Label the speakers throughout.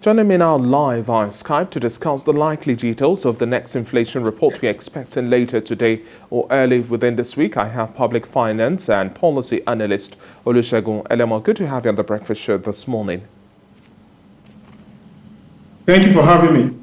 Speaker 1: Joining me now live via Skype to discuss the likely details of the next inflation report we're expecting later today or early within this week, I have public finance and policy analyst Olusegun Elemo. Good to have you on the breakfast show this morning.
Speaker 2: Thank you for having me.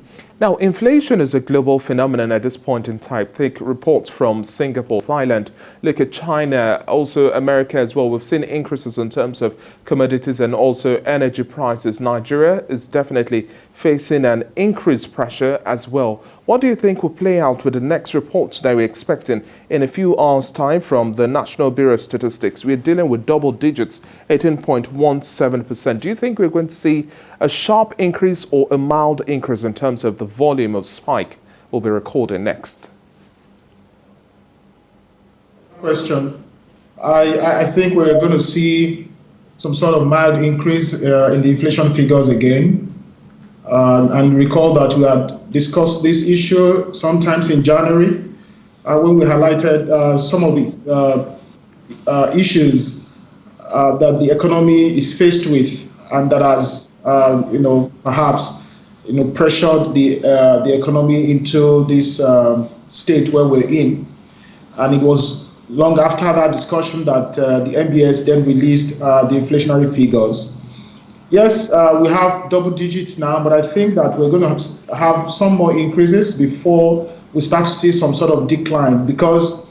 Speaker 1: Now, inflation is a global phenomenon at this point in time. Take reports from Singapore, Thailand, look at China, also America as well. We've seen increases in terms of commodities and also energy prices. Nigeria is definitely facing an increased pressure as well. What do you think will play out with the next reports that we're expecting in a few hours' time from the National Bureau of Statistics? We're dealing with double digits, 18.17%. Do you think we're going to see a sharp increase or a mild increase in terms of the volume of spike we'll be recording next?
Speaker 2: Question. I think we're going to see some sort of mild increase in the inflation figures again. And recall that we had discussed this issue sometimes in January when we highlighted some of the issues that the economy is faced with and that has, perhaps, pressured the economy into this state where we're in. And it was long after that discussion that the NBS then released the inflationary figures. Yes, we have double digits now, but I think that we're going to have some more increases before we start to see some sort of decline, because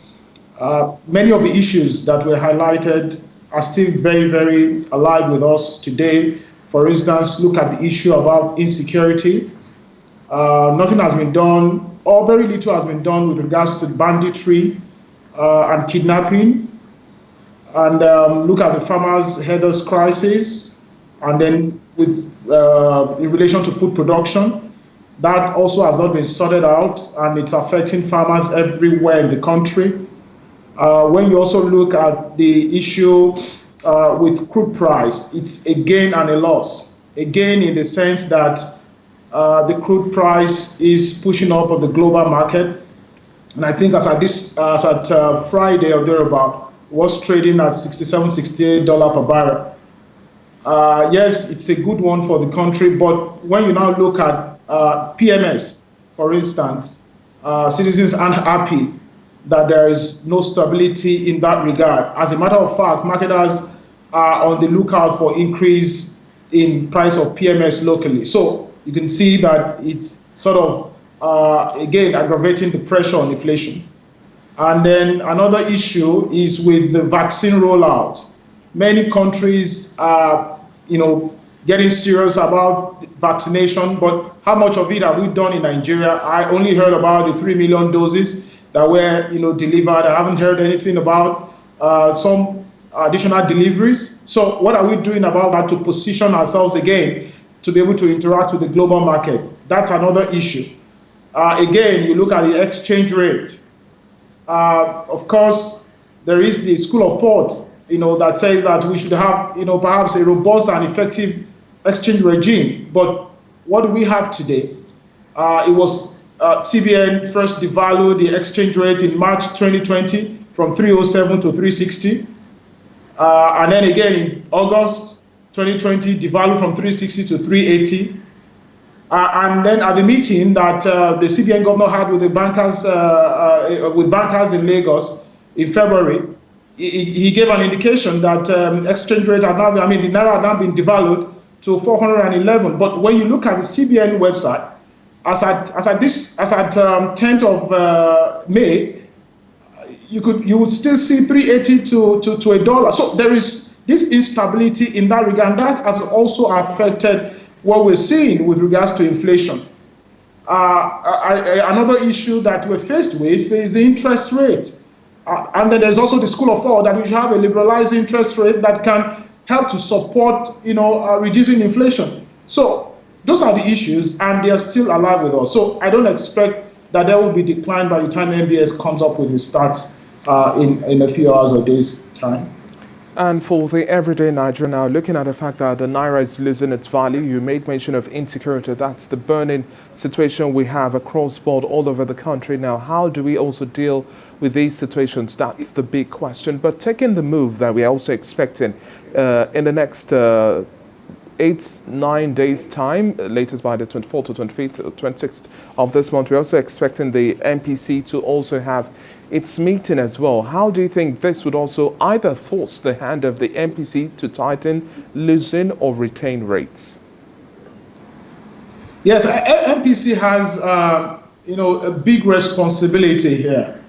Speaker 2: many of the issues that were highlighted are still very, very alive with us today. For instance, look at the issue about insecurity. Nothing has been done, or very little has been done with regards to banditry and kidnapping. And look at the farmers' headers crisis. And then with in relation to food production, that also has not been sorted out, and it's affecting farmers everywhere in the country. When you also look at the issue with crude price, it's a gain and a loss. A gain in the sense that the crude price is pushing up on the global market. And I think as at Friday or thereabout, was trading at $67, $68 per barrel. Yes, it's a good one for the country, but when you now look at PMS, for instance, citizens aren't happy that there is no stability in that regard. As a matter of fact, marketers are on the lookout for increase in price of PMS locally. So you can see that it's sort of, again, aggravating the pressure on inflation. And then another issue is with the vaccine rollout. Many countries are, getting serious about vaccination, but how much of it have we done in Nigeria? I only heard about the 3 million doses that were, delivered. I haven't heard anything about some additional deliveries. So what are we doing about that to position ourselves again to be able to interact with the global market? That's another issue. Again, you look at the exchange rate. Of course, there is the school of thought that says that we should have, perhaps a robust and effective exchange regime. But what do we have today? It was CBN first devalued the exchange rate in March 2020 from 307 to 360. And then again in August 2020, devalued from 360 to 380. And then at the meeting that the CBN governor had with the bankers in Lagos in February, he gave an indication that exchange rate had now, the naira had now been devalued to 411. But when you look at the CBN website, as at 10th of May, you would still see 380 to a dollar. So there is this instability in that regard, and that has also affected what we're seeing with regards to inflation. Another issue that we're faced with is the interest rate. And then there's also the school of thought that we should have a liberalized interest rate that can help to support, reducing inflation. So those are the issues, and they are still alive with us. So I don't expect that there will be decline by the time NBS comes up with its stats in a few hours or days' time.
Speaker 1: And for the everyday Nigerian now, looking at the fact that the naira is losing its value, you made mention of insecurity. That's the burning situation we have across board all over the country now. How do we also deal with these situations? That's the big question. But taking the move that we're also expecting in the next 8-9 days time, latest by the 24th to 25th or 26th of this month. We're also expecting the MPC to also have its meeting as well. How do you think this would also either force the hand of the MPC to tighten, loosen or retain rates?
Speaker 2: Yes, MPC has a big responsibility here,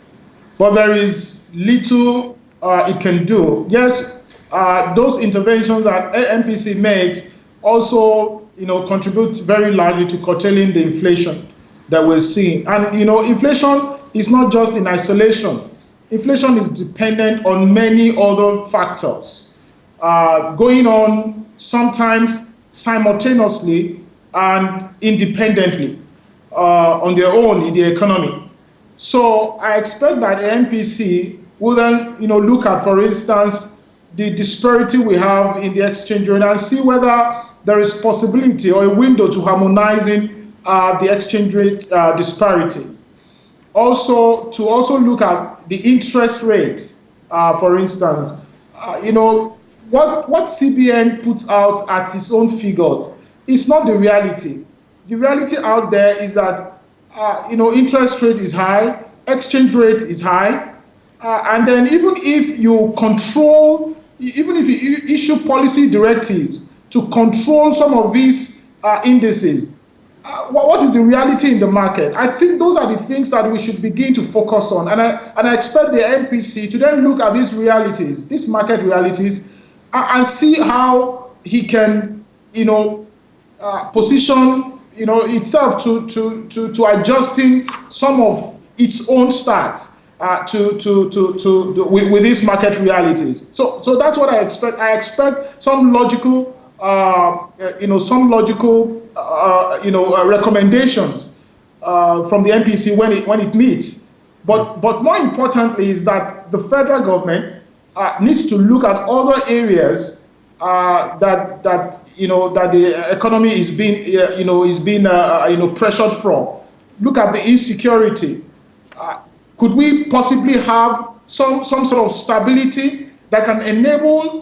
Speaker 2: but there is little it can do. Yes, those interventions that MPC makes also contribute very largely to curtailing the inflation that we're seeing. And inflation is not just in isolation. Inflation is dependent on many other factors going on sometimes simultaneously and independently on their own in the economy. So I expect that the MPC will then look at, for instance, the disparity we have in the exchange rate and see whether there is possibility or a window to harmonizing the exchange rate disparity. Also, to look at the interest rate, for instance, what CBN puts out at its own figures is not the reality. The reality out there is that interest rate is high, exchange rate is high, and then even if you issue policy directives to control some of these indices, what is the reality in the market? I think those are the things that we should begin to focus on, and I expect the MPC to then look at these realities, these market realities, and see how he can, position, itself to adjusting some of its own stats with these market realities. So that's what I expect. I expect some logical, recommendations from the MPC when it meets. But more importantly is that the federal government needs to look at other areas that the economy is being pressured from. Look at the insecurity. Could we possibly have some sort of stability that can enable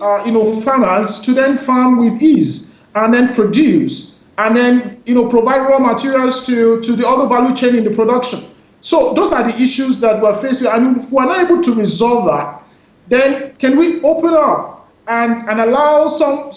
Speaker 2: farmers to then farm with ease and then produce and then provide raw materials to the other value chain in the production? So those are the issues that we're faced with, and if we're not able to resolve that, then can we open up and allow some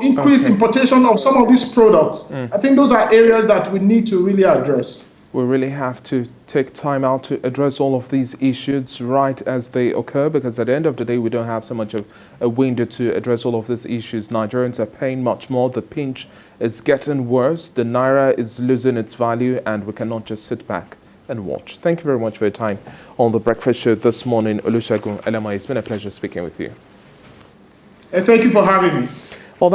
Speaker 2: increased importation of some of these products? I think those are areas that we need to really address.
Speaker 1: We really have to take time out to address all of these issues right as they occur, because at the end of the day, we don't have so much of a window to address all of these issues. Nigerians are paying much more. The pinch is getting worse. The Naira is losing its value, and we cannot just sit back and watch. Thank you very much for your time on the Breakfast Show this morning. Olusegun Elema, it's been a pleasure speaking with you.
Speaker 2: Thank you for having me.